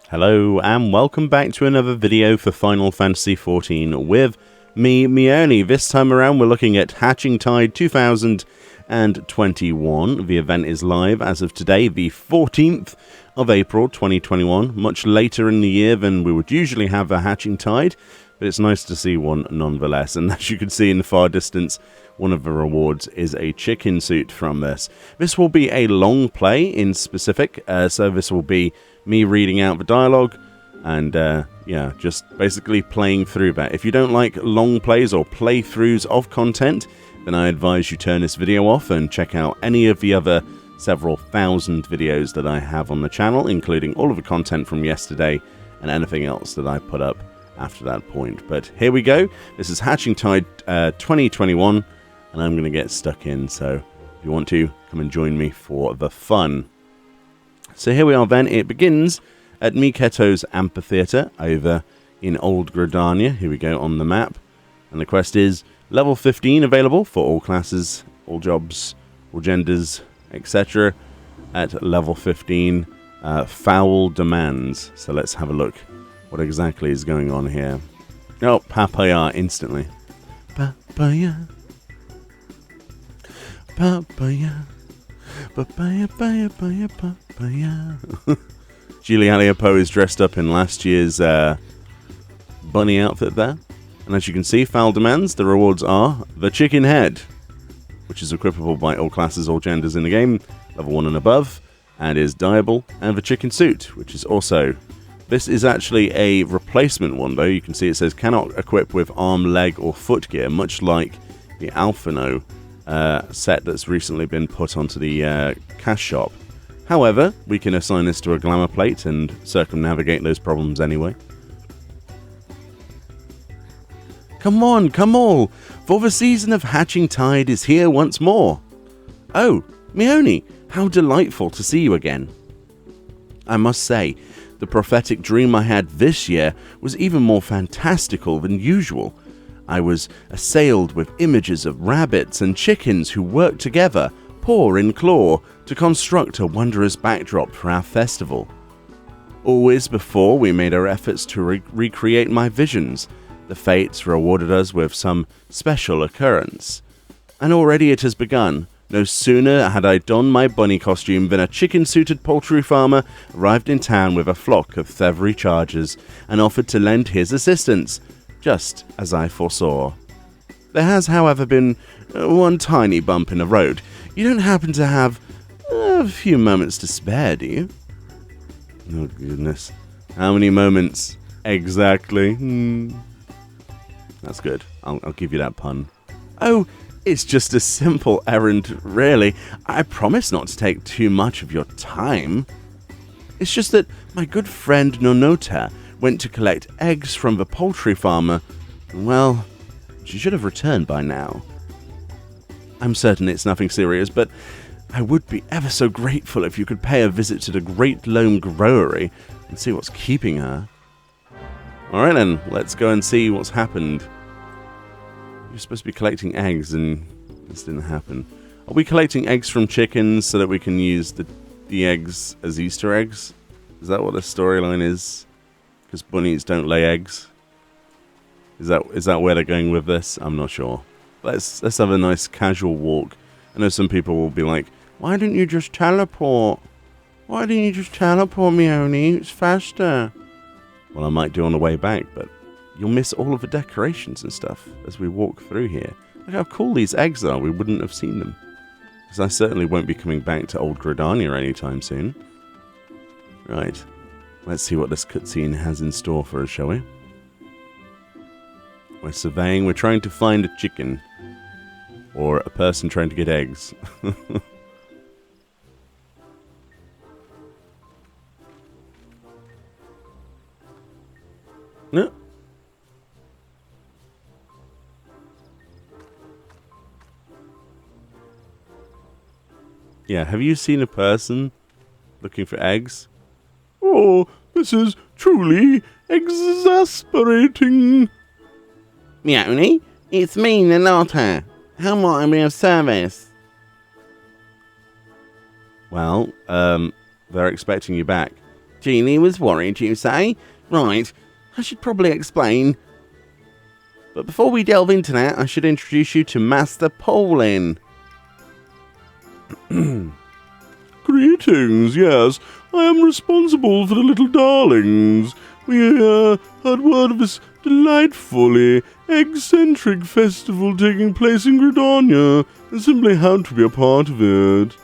Hello and welcome back to another video for Final Fantasy XIV with me, Meoni. This time around we're looking at Hatching Tide 2021. The event is live as of today, the 14th of April 2021, much later in the year than we would usually have a Hatching Tide, but it's nice to see one nonetheless. And as you can see in the far distance, one of the rewards is a chicken suit from this. This will be a long play in specific, so this will be me reading out the dialogue and yeah, just basically playing through that. If you don't like long plays or playthroughs of content, then I advise you turn this video off and check out any of the other several thousand videos that I have on the channel, including all of the content from yesterday and anything else that I put up after that point. But here we go. This is Hatching Tide 2021, and I'm going to get stuck in, so if you want to, come and join me for the fun. So here we are then. It begins at Miketo's amphitheater over in Old Gridania. Here we go on the map. And the quest is level 15, available for all classes, all jobs, all genders, etc. At level 15, foul demands. So let's have a look what exactly is going on here. Oh, papaya instantly. Papaya. Papaya. Papaya, papaya, papaya, papaya. Juliana Poe is dressed up in last year's bunny outfit there. And as you can see, foul demands, the rewards are the chicken head, which is equipable by all classes, all genders in the game, level 1 and above, and is dyeable, and the chicken suit, which is also... This is actually a replacement one, though. You can see it says cannot equip with arm, leg, or foot gear, much like the Alphino set that's recently been put onto the cash shop. However, we can assign this to a glamour plate and circumnavigate those problems anyway. Come on, come all, for the season of Hatching Tide is here once more. Oh, Meoni, how delightful to see you again. I must say, the prophetic dream I had this year was even more fantastical than usual. I was assailed with images of rabbits and chickens who worked together, paw in claw, to construct a wondrous backdrop for our festival. Always before we made our efforts to recreate my visions, the fates rewarded us with some special occurrence. And already it has begun. No sooner had I donned my bunny costume than a chicken-suited poultry farmer arrived in town with a flock of feathery chargers and offered to lend his assistance, just as I foresaw. There has, however, been one tiny bump in the road. You don't happen to have a few moments to spare, do you? Oh, goodness. How many moments exactly? That's good. I'll give you that pun. Oh, it's just a simple errand, really. I promise not to take too much of your time. It's just that my good friend Nonota went to collect eggs from the poultry farmer. Well, she should have returned by now. I'm certain it's nothing serious, but I would be ever so grateful if you could pay a visit to the Great Loam Growery and see what's keeping her. Alright then, let's go and see what's happened. You're supposed to be collecting eggs and this didn't happen. Are we collecting eggs from chickens so that we can use the eggs as Easter eggs? Is that what the storyline is? Because bunnies don't lay eggs? Is that where they're going with this? I'm not sure. Let's have a nice casual walk. I know some people will be like, why didn't you just teleport? Why didn't you just teleport, Meoni? It's faster. Well, I might do on the way back, but you'll miss all of the decorations and stuff as we walk through here. Look how cool these eggs are. We wouldn't have seen them. Because I certainly won't be coming back to Old Gridania anytime soon. Right. Let's see what this cutscene has in store for us, shall we? We're surveying. We're trying to find a chicken. Or a person trying to get eggs. No. Yeah, have you seen a person looking for eggs? Oh, this is truly exasperating. Meoni, it's me, Nonota. How might I be of service? Well, they're expecting you back. Genie was worried, you say? Right, I should probably explain. But before we delve into that, I should introduce you to Master Pauline. Greetings, yes. I am responsible for the little darlings. We heard word of this delightfully eccentric festival taking place in Gridania and simply had to be a part of it.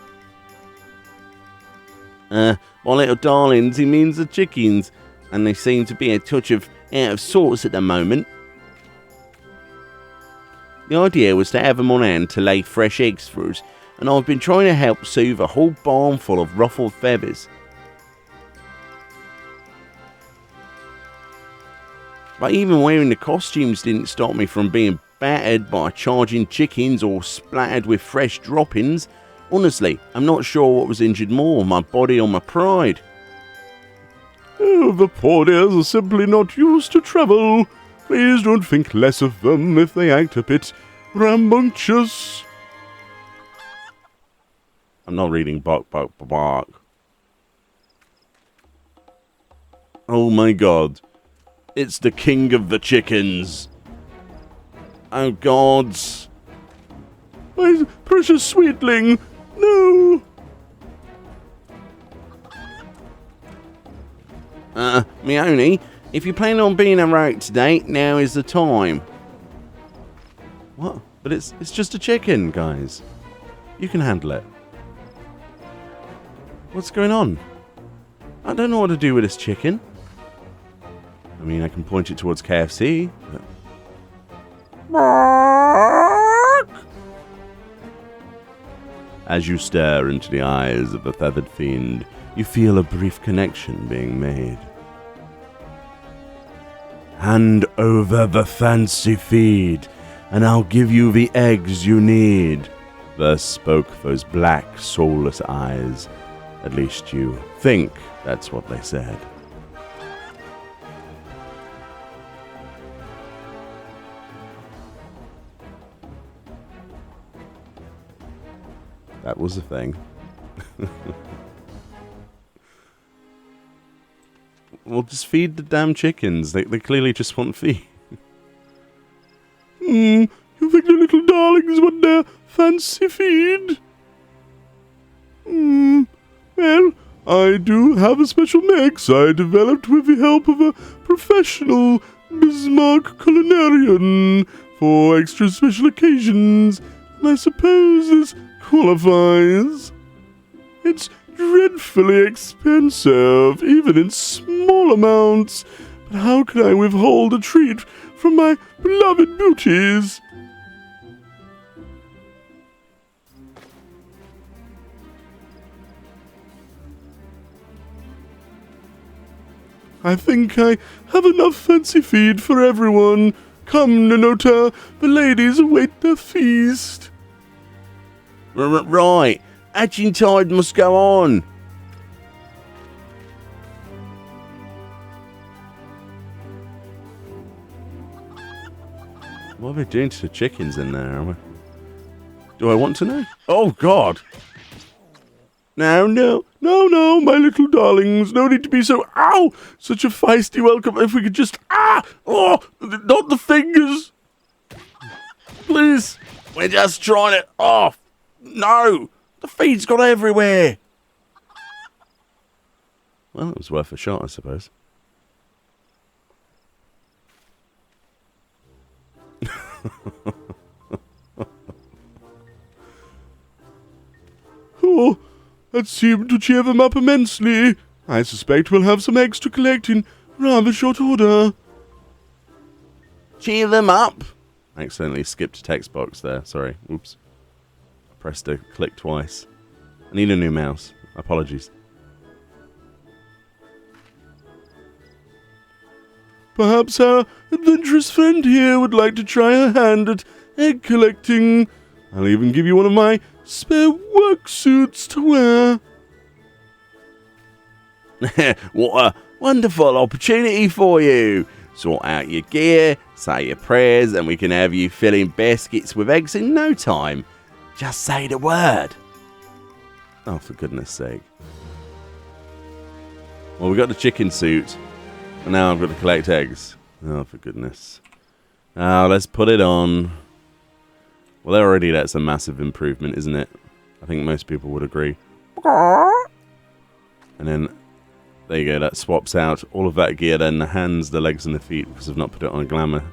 My little darlings, he means the chickens, and they seem to be a touch out of sorts at the moment. The idea was to have them on hand to lay fresh eggs for us, and I've been trying to help soothe a whole barn full of ruffled feathers. But even wearing the costumes didn't stop me from being battered by charging chickens or splattered with fresh droppings. Honestly, I'm not sure what was injured more, my body or my pride. Oh, the poor dears are simply not used to travel. Please don't think less of them if they act a bit rambunctious. I'm not reading bark, bark, bark. Oh my god. It's the king of the chickens. Oh gods. My precious sweetling. No. Meoni, if you plan on being heroic today, now is the time. What? But it's just a chicken, guys. You can handle it. What's going on? I don't know what to do with this chicken. I mean, I can point it towards KFC. But... As you stare into the eyes of the feathered fiend, you feel a brief connection being made. Hand over the fancy feed, and I'll give you the eggs you need. Thus spoke those black, soulless eyes. At least you think that's what they said. That was a thing. We'll just feed the damn chickens. They clearly just want feed. You think the little darlings want their fancy feed? Well, I do have a special mix I developed with the help of a professional Bismarck culinarian for extra special occasions, and I suppose this qualifies. It's dreadfully expensive, even in small amounts, but how can I withhold a treat from my beloved beauties? I think I have enough fancy feed for everyone. Come, Nanota, the ladies await their feast. Right, hatching tide must go on. What are they doing to the chickens in there? Do I want to know? Oh, God. No, my little darlings. No need to be so, such a feisty welcome. If we could just, not the fingers. Please. We're just trying it off. No, the feed's got everywhere. Well, it was worth a shot, I suppose. Oh, that seemed to cheer them up immensely. I suspect we'll have some eggs to collect in rather short order. Cheer them up? I accidentally skipped a text box there. Sorry. Oops. Pressed a click twice. I need a new mouse. Apologies. Perhaps our adventurous friend here would like to try her hand at egg collecting. I'll even give you one of my spare work suits to wear. What a wonderful opportunity for you. Sort out your gear, say your prayers, and we can have you filling baskets with eggs in no time. Just say the word. Oh, for goodness sake. Well, we got the chicken suit, and now I've got to collect eggs. Oh, for goodness. Now, let's put it on. Well, already that's a massive improvement, isn't it? I think most people would agree. And then, there you go, that swaps out all of that gear, then the hands, the legs, and the feet, because I've not put it on a glamour.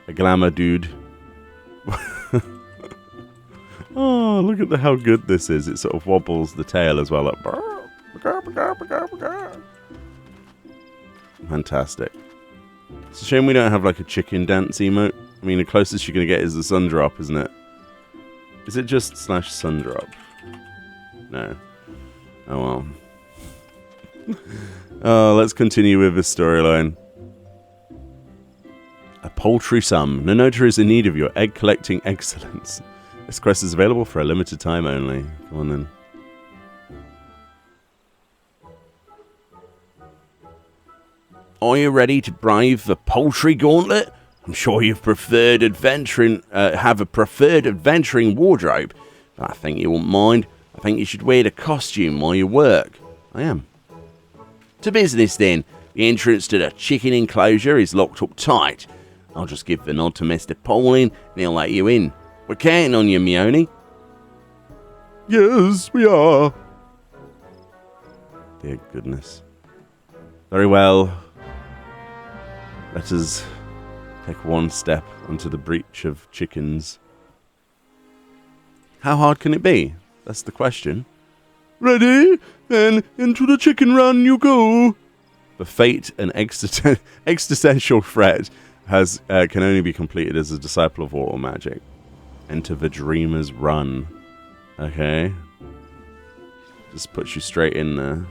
A glamour dude. Oh, look at how good this is. It sort of wobbles the tail as well. Like, fantastic. It's a shame we don't have like a chicken dance emote. I mean, the closest you're going to get is the sun drop, isn't it? Is it just /sun drop? No. Oh well. Oh, let's continue with this storyline. A paltry sum. Nonota is in need of your egg collecting excellence. This quest is available for a limited time only. Come on then. Are you ready to brave the poultry gauntlet? I'm sure you've have a preferred adventuring wardrobe, but I think you won't mind. I think you should wear the costume while you work. I am. To business then. The entrance to the chicken enclosure is locked up tight. I'll just give the nod to Mr. Pauline and he'll let you in. We're counting on you, Meoni. Yes, we are. Dear goodness. Very well. Let us take one step onto the breach of chickens. How hard can it be? That's the question. Ready? Then into the chicken run you go. The fate and existential threat can only be completed as a disciple of water magic. Enter the dreamer's run. Okay. Just puts you straight in there.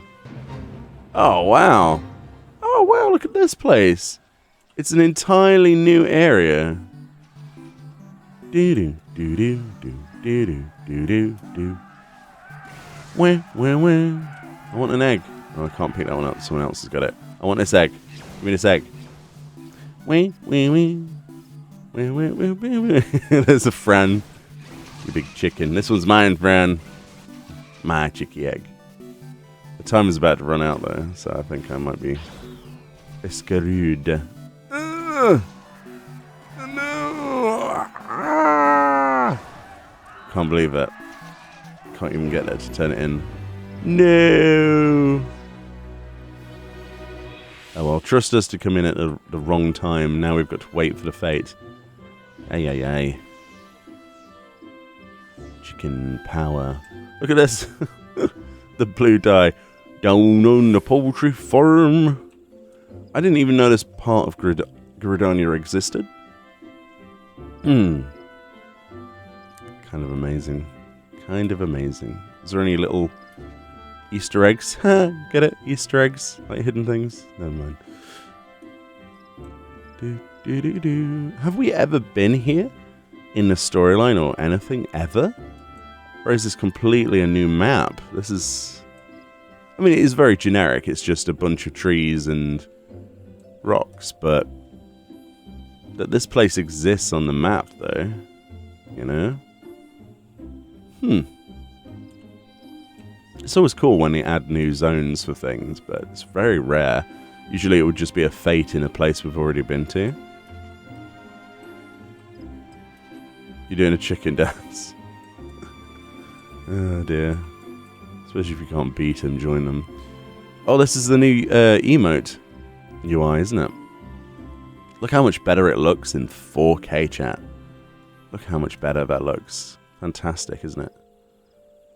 Oh, wow. Oh, wow, look at this place. It's an entirely new area. Do-do, do-do, do-do, do-do, do. Wah, wah, wah. I want an egg. Oh, I can't pick that one up. Someone else has got it. I want this egg. Give me this egg. Wee, wee, wee. Wee, wee, wee, wee, wee. There's a Fran. You big chicken. This one's mine, Fran. My chicky egg. The time is about to run out, though, so I think I might be screwed. No! Can't believe it. Can't even get there to turn it in. No! Oh well, trust us to come in at the wrong time. Now we've got to wait for the fate. Ay, ay, ay. Chicken power. Look at this. The blue dye. Down on the poultry farm. I didn't even know this part of Gridania existed. Kind of amazing. Kind of amazing. Is there any little Easter eggs? Get it? Easter eggs? Like hidden things? Never mind. Have we ever been here? In the storyline or anything? Ever? Or is this completely a new map? This is... I mean, it is very generic. It's just a bunch of trees and rocks, but... that this place exists on the map, though. You know? It's always cool when they add new zones for things, but it's very rare. Usually it would just be a fate in a place we've already been to. You're doing a chicken dance. Oh dear. Especially if you can't beat them, join them. Oh, this is the new emote UI, isn't it? Look how much better it looks in 4K, chat. Look how much better that looks. Fantastic, isn't it?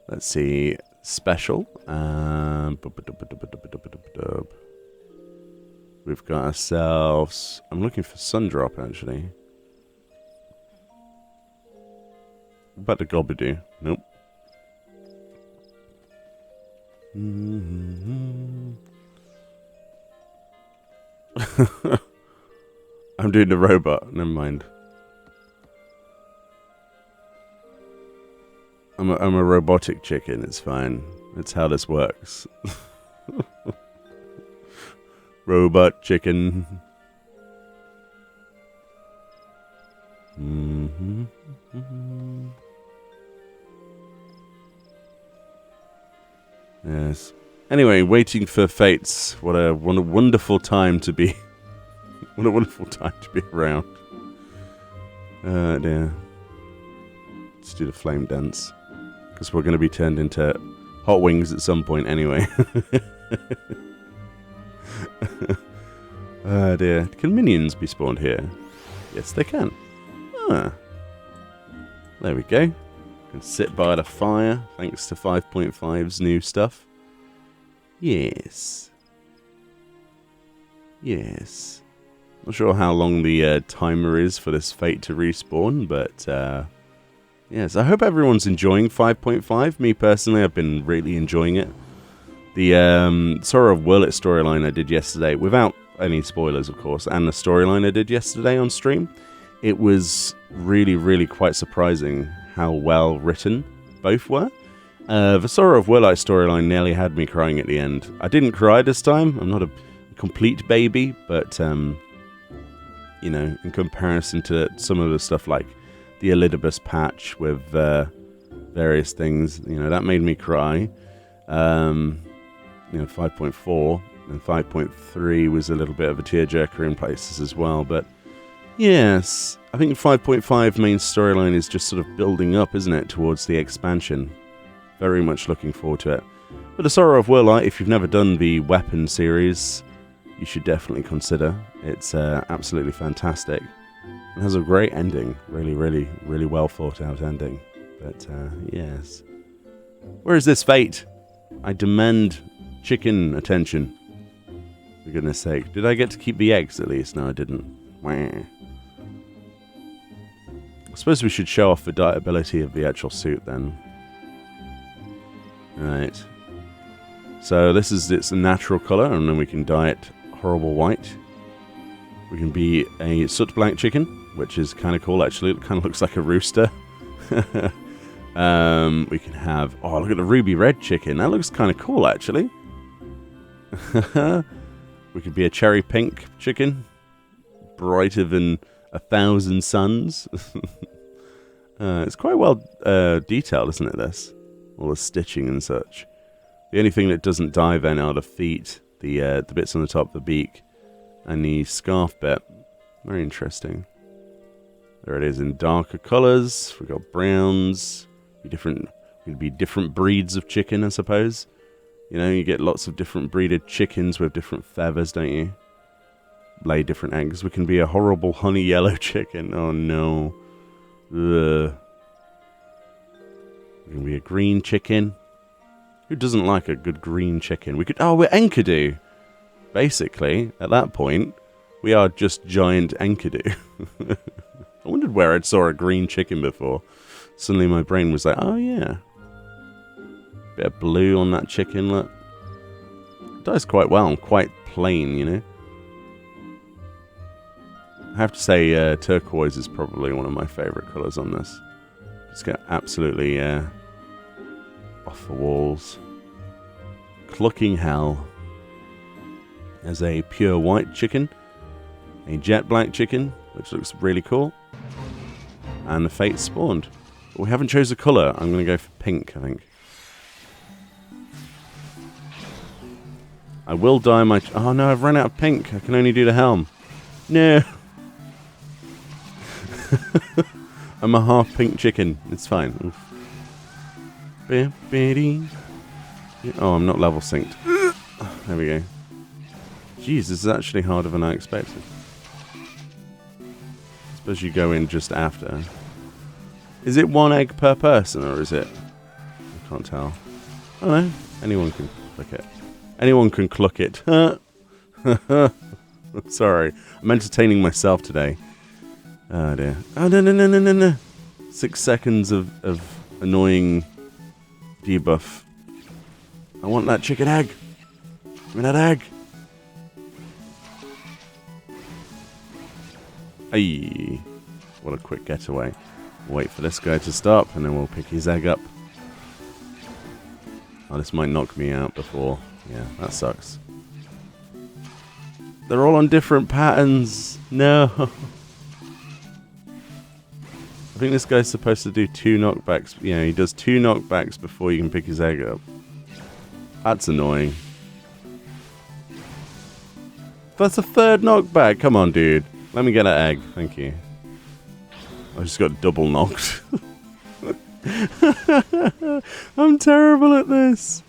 Let's see. Special. We've got ourselves... I'm looking for Sundrop, actually. What about the Gobidoo? Nope. I'm doing the robot. Never mind. I'm a robotic chicken. It's fine. It's how this works. Robot chicken. Yes. Anyway, waiting for fates. What a wonderful time to be. What a wonderful time to be around. Dear. Let's do the flame dance. Because we're going to be turned into hot wings at some point anyway. Dear. Can minions be spawned here? Yes, they can. Ah. There we go. Can sit by the fire, thanks to 5.5's new stuff. Yes. Yes. Not sure how long the timer is for this fate to respawn, but yes, I hope everyone's enjoying 5.5. Me personally, I've been really enjoying it. The Sorrow of Willet storyline I did yesterday, without any spoilers of course, and the storyline I did yesterday on stream, it was really, really quite surprising how well written both were. The Sorrow of Willet storyline nearly had me crying at the end. I didn't cry this time. I'm not a complete baby, but you know, in comparison to some of the stuff like the Elidibus patch with various things, you know, that made me cry. You know, 5.4 and 5.3 was a little bit of a tearjerker in places as well, but yes, I think 5.5 main storyline is just sort of building up, isn't it, towards the expansion. Very much looking forward to it. But the Sorrow of Willet, if you've never done the Weapon series, you should definitely consider. It's absolutely fantastic. It has a great ending. Really, really, really well thought out ending. But, yes. Where is this fate? I demand chicken attention. For goodness sake. Did I get to keep the eggs at least? No, I didn't. Wah. I suppose we should show off the dyeability of the actual suit then. Right. So this is its natural colour, and then we can dye it horrible white. We can be a soot black chicken, which is kind of cool actually. It kind of looks like a rooster. We can have... Oh, look at the ruby red chicken. That looks kind of cool actually. We could be a cherry pink chicken. Brighter than 1,000 suns. It's quite well detailed, isn't it, this? All the stitching and such. The only thing that doesn't dye then are the feet, the bits on the top of the beak, and the scarf bit. Very interesting. There it is in darker colours. We've got browns. It'd be different breeds of chicken, I suppose. You know, you get lots of different breeded chickens with different feathers, don't you? Lay different eggs. We can be a horrible honey yellow chicken. Oh no. Ugh. We can be a green chicken. Who doesn't like a good green chicken? We could... Oh, we're Enkidu. Basically, at that point, we are just giant Enkidu. I wondered where I'd saw a green chicken before. Suddenly my brain was like, oh yeah. Bit of blue on that chicken, look. It does quite well, quite plain, you know. I have to say turquoise is probably one of my favourite colours on this. Just get absolutely off the walls. Clucking hell. There's a pure white chicken. A jet black chicken, which looks really cool. And the fate spawned. But we haven't chose a colour. I'm going to go for pink, I think. I will dye my... Oh no, I've run out of pink. I can only do the helm. No. I'm a half pink chicken. It's fine. Oh, I'm not level synced. There we go. Jeez, this is actually harder than I expected. I suppose you go in just after. Is it 1 egg per person, or is it... I can't tell. I don't know. Anyone can click it. Anyone can cluck it. Sorry. I'm entertaining myself today. Oh dear. Oh, no. 6 seconds of annoying debuff. I want that chicken egg. Give me that egg. Ayy. What a quick getaway. Wait for this guy to stop, and then we'll pick his egg up. Oh, this might knock me out before. Yeah, that sucks. They're all on different patterns. No. I think this guy's supposed to do 2 knockbacks. Yeah, he does 2 knockbacks before you can pick his egg up. That's annoying. That's a third knockback. Come on, dude. Let me get an egg. Thank you. I just got double knocked. I'm terrible at this.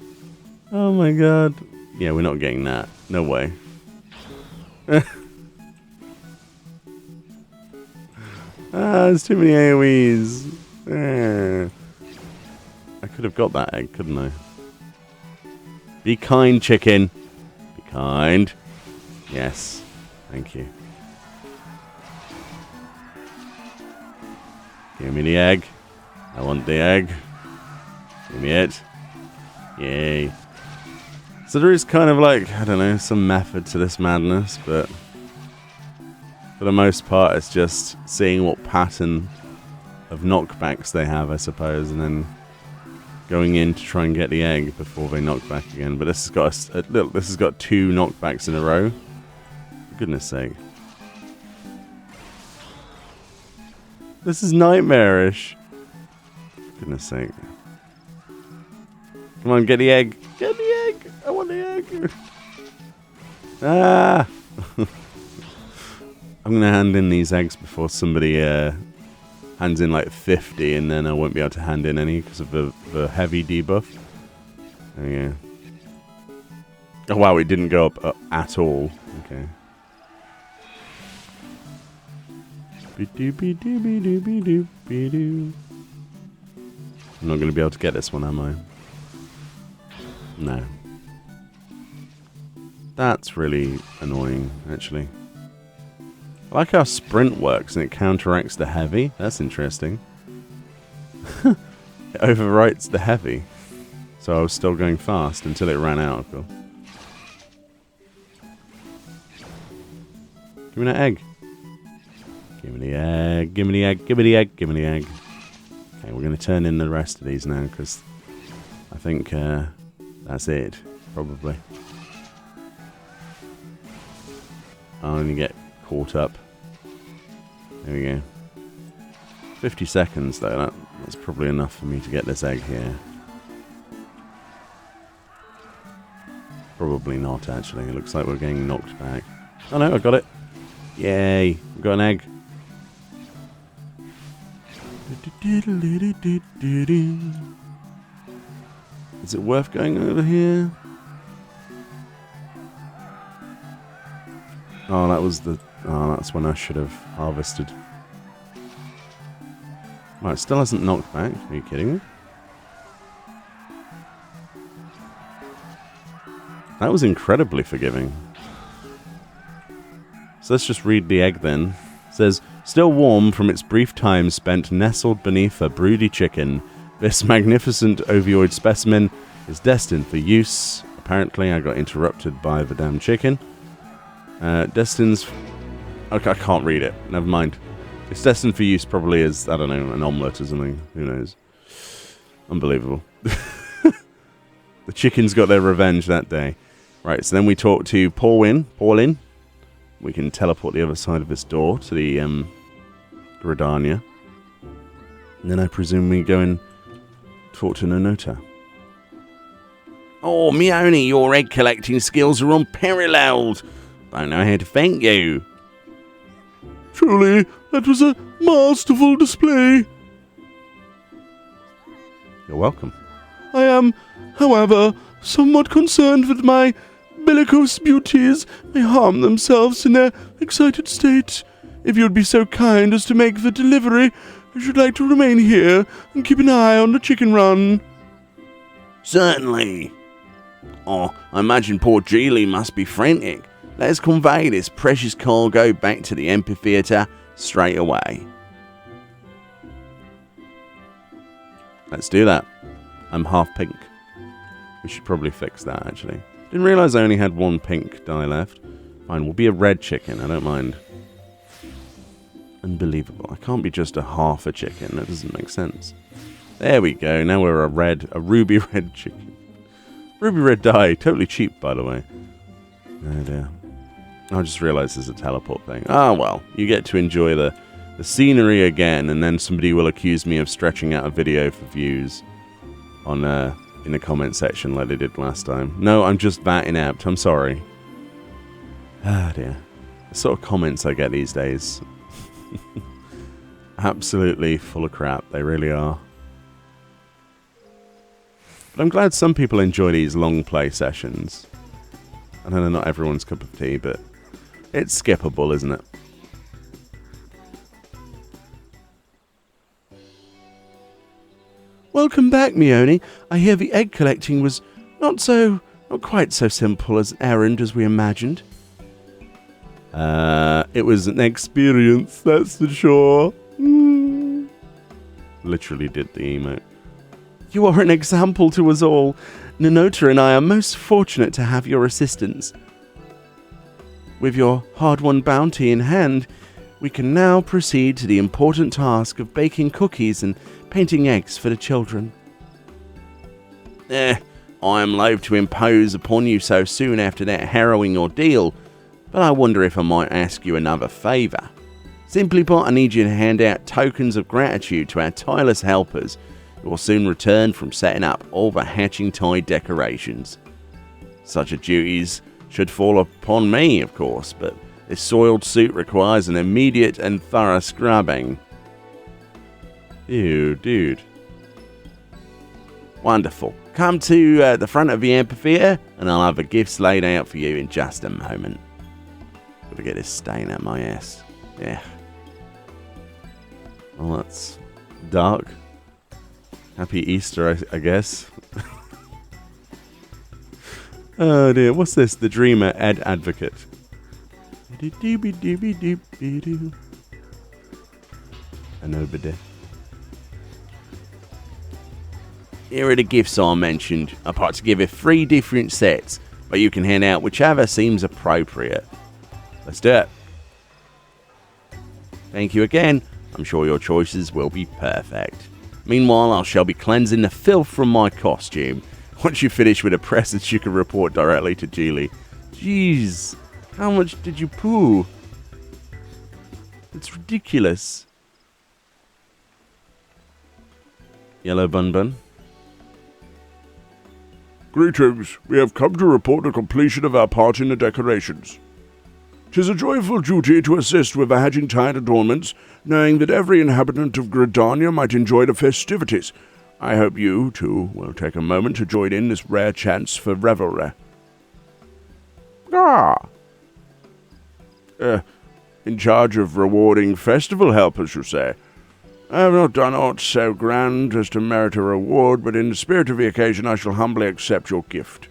Oh my god. Yeah, we're not getting that. No way. There's too many AoEs. I could have got that egg, couldn't I? Be kind, chicken. Be kind. Yes. Thank you. Give me the egg. I want the egg. Give me it. Yay. So there is kind of like, I don't know, some method to this madness, but for the most part it's just seeing what pattern of knockbacks they have, I suppose, and then going in to try and get the egg before they knock back again. But this has got this has got 2 knockbacks in a row. For goodness sake. This is nightmarish. For goodness sake. Come on, get the egg. Get the egg. I want the egg. Ah. I'm going to hand in these eggs before somebody hands in like 50, and then I won't be able to hand in any because of the heavy debuff. There we go. Oh wow, it didn't go up at all. Okay. I'm not going to be able to get this one, am I? No. That's really annoying, actually. I like how sprint works and it counteracts the heavy. That's interesting. It overwrites the heavy. So I was still going fast until it ran out. Cool. Give me that egg. Give me the egg. Give me the egg. Give me the egg. Give me the egg. Okay, we're going to turn in the rest of these now because I think that's it. Probably. I'll only get caught up. There we go. 50 seconds though, that's probably enough for me to get this egg here. Probably not actually, it looks like we're getting knocked back. Oh no, I got it. Yay, we got an egg. Is it worth going over here? Oh, that was the... Oh, that's when I should have harvested. Right, it still hasn't knocked back. Are you kidding me? That was incredibly forgiving. So let's just read the egg then. It says, still warm from its brief time spent nestled beneath a broody chicken, this magnificent ovoid specimen is destined for use. Apparently, I got interrupted by the damn chicken. Destined... Okay, I can't read it. Never mind. It's destined for use probably as, I don't know, an omelette or something. Who knows? Unbelievable. The chickens got their revenge that day. Right, so then we talk to Pauline. We can teleport the other side of this door to the Gridania. And then I presume we go and talk to Nonota. Oh, Meoni, your egg collecting skills are unparalleled. I don't know how to thank you. Truly, that was a masterful display. You're welcome. I am, however, somewhat concerned that my bellicose beauties may harm themselves in their excited state. If you would be so kind as to make the delivery, I should like to remain here and keep an eye on the chicken run. Certainly. Oh, I imagine poor Geely must be frantic. Let's convey this precious cargo back to the amphitheatre straight away. Let's do that. I'm half pink. We should probably fix that, actually. Didn't realise I only had one pink dye left. Fine, we'll be a red chicken. I don't mind. Unbelievable. I can't be just a half a chicken. That doesn't make sense. There we go. Now we're a ruby red chicken. Ruby red dye. Totally cheap, by the way. Oh dear. I just realised there's a teleport thing. Ah, well. You get to enjoy the scenery again, and then somebody will accuse me of stretching out a video for views on in the comment section like they did last time. No, I'm just that inept. I'm sorry. Ah, dear. The sort of comments I get these days. Absolutely full of crap. They really are. But I'm glad some people enjoy these long play sessions. I know not everyone's cup of tea, but it's skippable, isn't it? Welcome back, Meoni. I hear the egg collecting was not quite so simple as an errand as we imagined. It was an experience, that's for sure. Literally did the emote. You are an example to us all. Nanota and I are most fortunate to have your assistance. With your hard-won bounty in hand, we can now proceed to the important task of baking cookies and painting eggs for the children. I am loath to impose upon you so soon after that harrowing ordeal, but I wonder if I might ask you another favour. Simply put, I need you to hand out tokens of gratitude to our tireless helpers, who will soon return from setting up all the hatching tide decorations. Such a duties should fall upon me, of course, but this soiled suit requires an immediate and thorough scrubbing. Ew, dude. Wonderful. Come to the front of the amphitheatre, and I'll have the gifts laid out for you in just a moment. Gotta get this stain out my ass. Yeah. Well, that's dark. Happy Easter, I guess. Oh dear, what's this? The Dreamer Ed Advocate. Nobody. Here are the gifts I mentioned. I put together 3 different sets, but you can hand out whichever seems appropriate. Let's do it. Thank you again. I'm sure your choices will be perfect. Meanwhile, I shall be cleansing the filth from my costume. Once you finish with the presents, you can report directly to Geely. Jeez, how much did you poo? It's ridiculous. Yellow Bun Bun. Greetings. We have come to report the completion of our part in the decorations. 'Tis a joyful duty to assist with the hatching tide adornments, knowing that every inhabitant of Gridania might enjoy the festivities. I hope you, too, will take a moment to join in this rare chance for revelry. In charge of rewarding festival helpers, you say? I have not done aught so grand as to merit a reward, but in the spirit of the occasion I shall humbly accept your gift.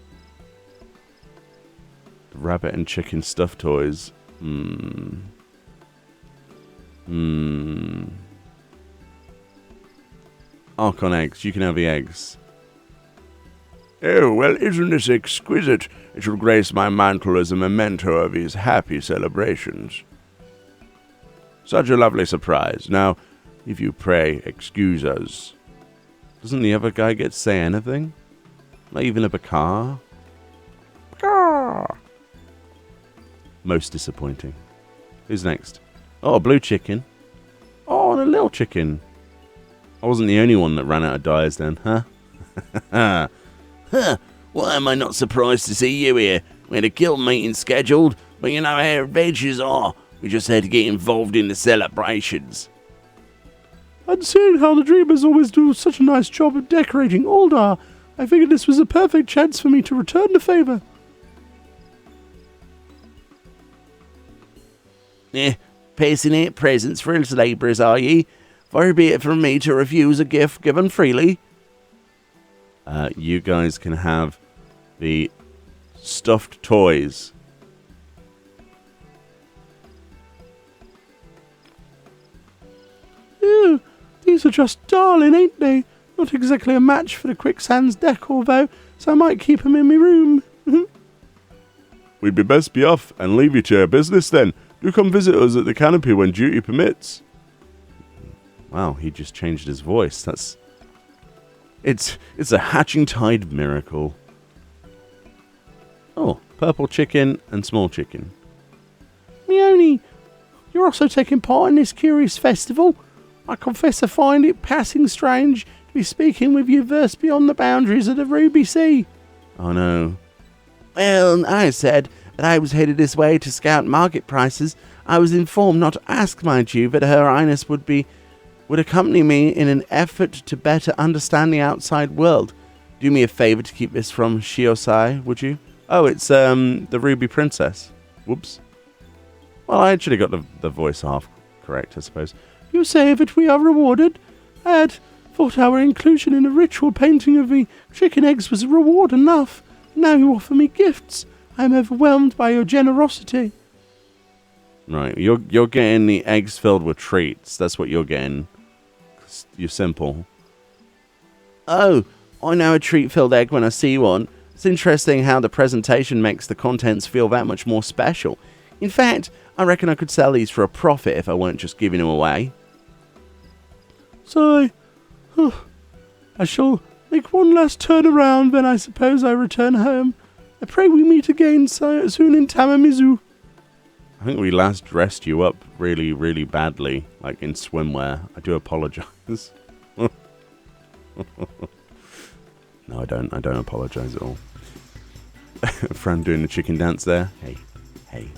Rabbit and chicken stuffed toys. Archon eggs. You can have the eggs. Oh, well, isn't this exquisite? It shall grace my mantle as a memento of these happy celebrations. Such a lovely surprise. Now, if you pray, excuse us. Doesn't the other guy get to say anything? Not even a bakar? Most disappointing. Who's next? Oh, a blue chicken. Oh, and a little chicken. I wasn't the only one that ran out of dyes then, huh? Why am I not surprised to see you here? We had a guild meeting scheduled, but you know how adventures are. We just had to get involved in the celebrations. And seeing how the Dreamers always do such a nice job of decorating Aldar, I figured this was a perfect chance for me to return the favour. Passing out presents for his labourers, are ye? Far be it from me to refuse a gift given freely. You guys can have the stuffed toys. Ew, these are just darling, ain't they? Not exactly a match for the Quicksands decor, though, so I might keep 'em in my room. We'd be best be off and leave you to your business then. Do come visit us at the canopy when duty permits. Wow, he just changed his voice. It's a hatching tide miracle. Oh, purple chicken and small chicken. Meoni, you're also taking part in this curious festival. I confess I find it passing strange to be speaking with you versed beyond the boundaries of the Ruby Sea. Oh no. Well, I said that I was headed this way to scout market prices. I was informed not to ask, mind you, but Her Highness would accompany me in an effort to better understand the outside world. Do me a favor to keep this from Shiosai, would you? Oh, it's the Ruby Princess. Whoops. Well, I actually got the voice half correct, I suppose. You say that we are rewarded? I had thought our inclusion in a ritual painting of the chicken eggs was reward enough. Now you offer me gifts. I am overwhelmed by your generosity. Right, you're getting the eggs filled with treats. That's what you're getting. You're simple. Oh, I know a treat-filled egg when I see one. It's interesting how the presentation makes the contents feel that much more special. In fact, I reckon I could sell these for a profit if I weren't just giving them away. So, I shall make one last turn around, then I suppose I return home. I pray we meet again soon in Tamamizu. I think we last dressed you up really, really badly, like in swimwear. I do apologize. No, I don't apologize at all. Fran doing the chicken dance there. Hey.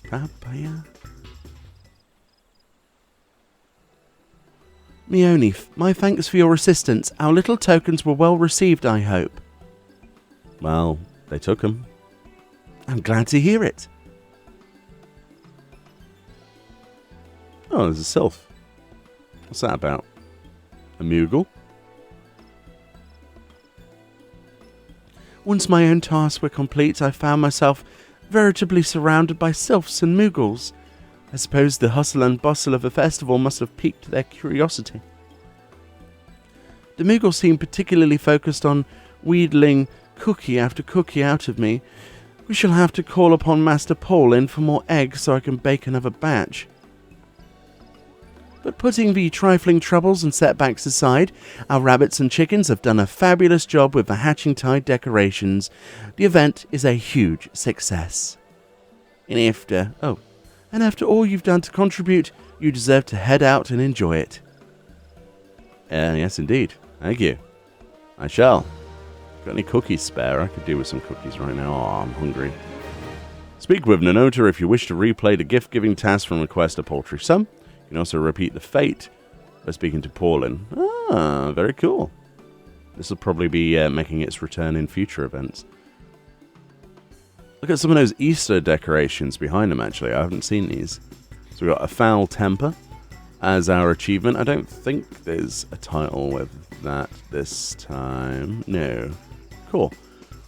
Papaya. Meoni, my thanks for your assistance. Our little tokens were well received, I hope. Well, they took them. I'm glad to hear it. Oh, there's a sylph. What's that about? A Moogle? Once my own tasks were complete, I found myself veritably surrounded by sylphs and Moogles. I suppose the hustle and bustle of the festival must have piqued their curiosity. The Moogles seemed particularly focused on wheedling cookie after cookie out of me. We shall have to call upon Master Pauline for more eggs so I can bake another batch. But putting the trifling troubles and setbacks aside, our rabbits and chickens have done a fabulous job with the hatching tide decorations. The event is a huge success. And after all you've done to contribute, you deserve to head out and enjoy it. Yes, indeed. Thank you. I shall. Got any cookies spare? I could do with some cookies right now. Oh, I'm hungry. Speak with Nanota if you wish to replay the gift-giving task from Request a Paltry Sum. You can also repeat the fate by speaking to Pauline. Ah, very cool. This will probably be making its return in future events. Look at some of those Easter decorations behind them, actually. I haven't seen these. So we've got a foul temper as our achievement. I don't think there's a title with that this time. No. Cool.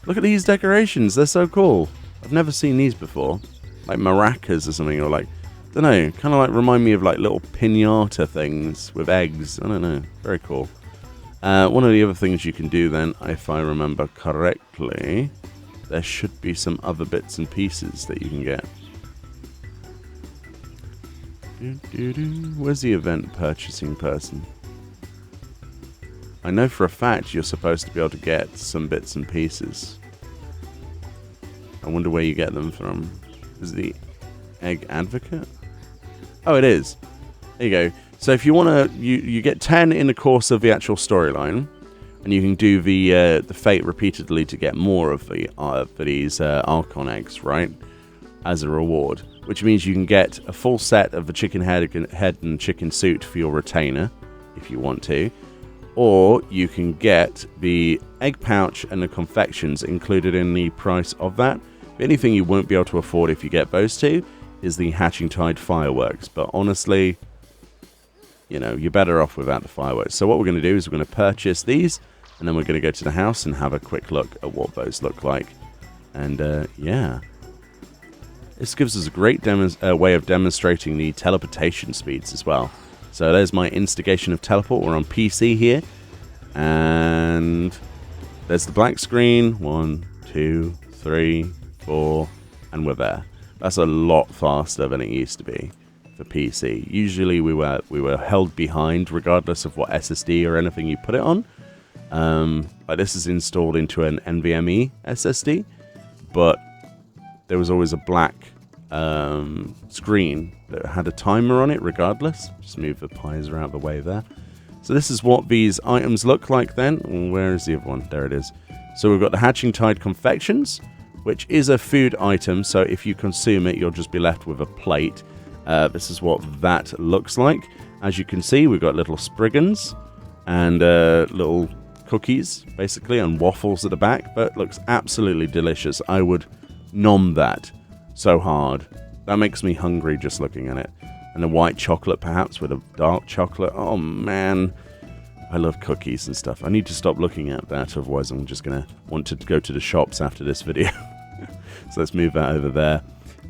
Look at these decorations. They're so cool. I've never seen these before. Like maracas or something, or like, I don't know, kind of like remind me of like little piñata things with eggs. I don't know. Very cool. One of the other things you can do then, if I remember correctly, there should be some other bits and pieces that you can get. Where's the event purchasing person? I know for a fact you're supposed to be able to get some bits and pieces. I wonder where you get them from. Is it the Egg Advocate? Oh, it is. There you go. So if you want to, you get 10 in the course of the actual storyline, and you can do the fate repeatedly to get more of these Archon eggs, right? As a reward, which means you can get a full set of the chicken head and chicken suit for your retainer, if you want to, or you can get the egg pouch and the confections included in the price of that. The only thing you won't be able to afford if you get those two is the Hatching Tide fireworks, but honestly, you know, you're better off without the fireworks. So what we're going to do is we're going to purchase these, and then we're going to go to the house and have a quick look at what those look like. And yeah, this gives us a great way of demonstrating the teleportation speeds as well. So there's my instigation of teleport. We're on PC here, and there's the black screen. 1, 2, 3, 4, and we're there. That's a lot faster than it used to be for PC. Usually we were held behind regardless of what SSD or anything you put it on. Like this is installed into an NVMe SSD, but there was always a black screen that had a timer on it regardless. Just move the pies out of the way there. So this is what these items look like then. Where is the other one? There it is. So we've got the Hatching Tide confections, which is a food item. So if you consume it, you'll just be left with a plate. This is what that looks like. As you can see, we've got little spriggans and little cookies, basically, and waffles at the back. But it looks absolutely delicious. I would nom that so hard. That makes me hungry just looking at it. And a white chocolate, perhaps, with a dark chocolate. Oh, man. I love cookies and stuff. I need to stop looking at that, otherwise I'm just going to want to go to the shops after this video. So let's move that over there.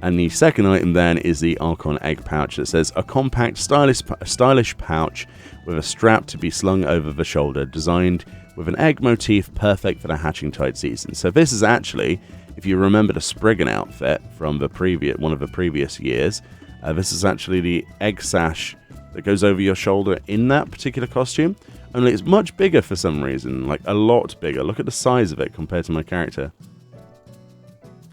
And the second item then is the Archon Egg Pouch that says, a compact, stylish pouch with a strap to be slung over the shoulder, designed with an egg motif perfect for the Hatching Tide season. So this is actually, if you remember the Spriggan outfit from the one of the previous years, this is actually the egg sash that goes over your shoulder in that particular costume. Only it's much bigger for some reason, like a lot bigger. Look at the size of it compared to my character.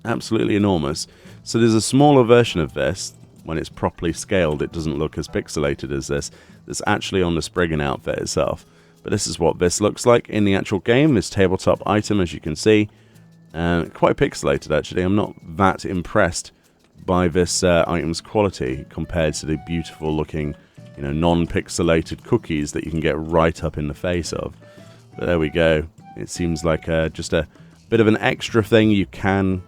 Absolutely enormous. So there's a smaller version of this. When it's properly scaled, it doesn't look as pixelated as this. That's actually on the Spriggan outfit itself. But this is what this looks like in the actual game, this tabletop item, as you can see. Quite pixelated, actually. I'm not that impressed by this item's quality compared to the beautiful looking, non-pixelated cookies that you can get right up in the face of. But there we go. It seems like just a bit of an extra thing you can,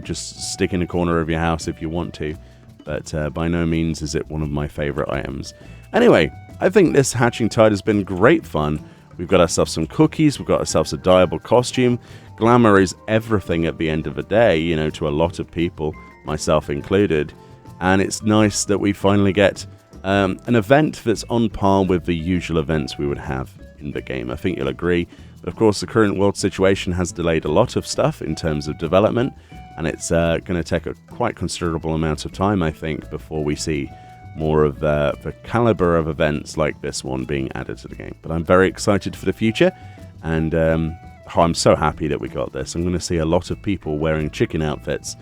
just stick in a corner of your house if you want to. But by no means is it one of my favorite items. Anyway, I think this Hatching Tide has been great fun. We've got ourselves some cookies. We've got ourselves a dyeable costume. Glamour is everything at the end of the day, to a lot of people, myself included. And it's nice that we finally get an event that's on par with the usual events we would have in the game. I think you'll agree. But of course, the current world situation has delayed a lot of stuff in terms of development. And it's going to take a quite considerable amount of time, I think, before we see more of the caliber of events like this one being added to the game. But I'm very excited for the future. And I'm so happy that we got this. I'm going to see a lot of people wearing chicken outfits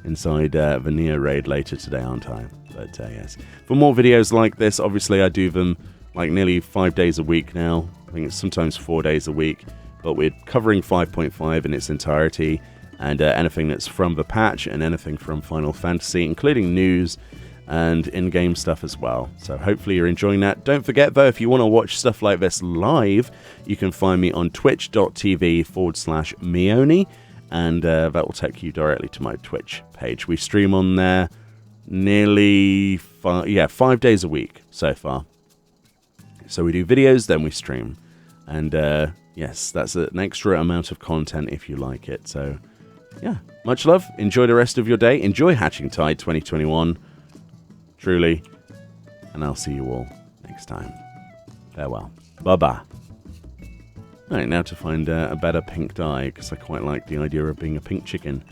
inside the Neo raid later today, aren't I? But yes. For more videos like this, obviously I do them like nearly 5 days a week now. I think it's sometimes 4 days a week. But we're covering 5.5 in its entirety. And anything that's from the patch and anything from Final Fantasy, including news and in-game stuff as well. So hopefully you're enjoying that. Don't forget, though, if you want to watch stuff like this live, you can find me on twitch.tv/Meoni, and that will take you directly to my Twitch page. We stream on there nearly 5 days a week so far. So we do videos, then we stream. And yes, that's an extra amount of content if you like it. So yeah, much love. Enjoy the rest of your day. Enjoy Hatching Tide 2021. Truly. And I'll see you all next time. Farewell. Bye-bye. Right, now to find a better pink dye, because I quite like the idea of being a pink chicken.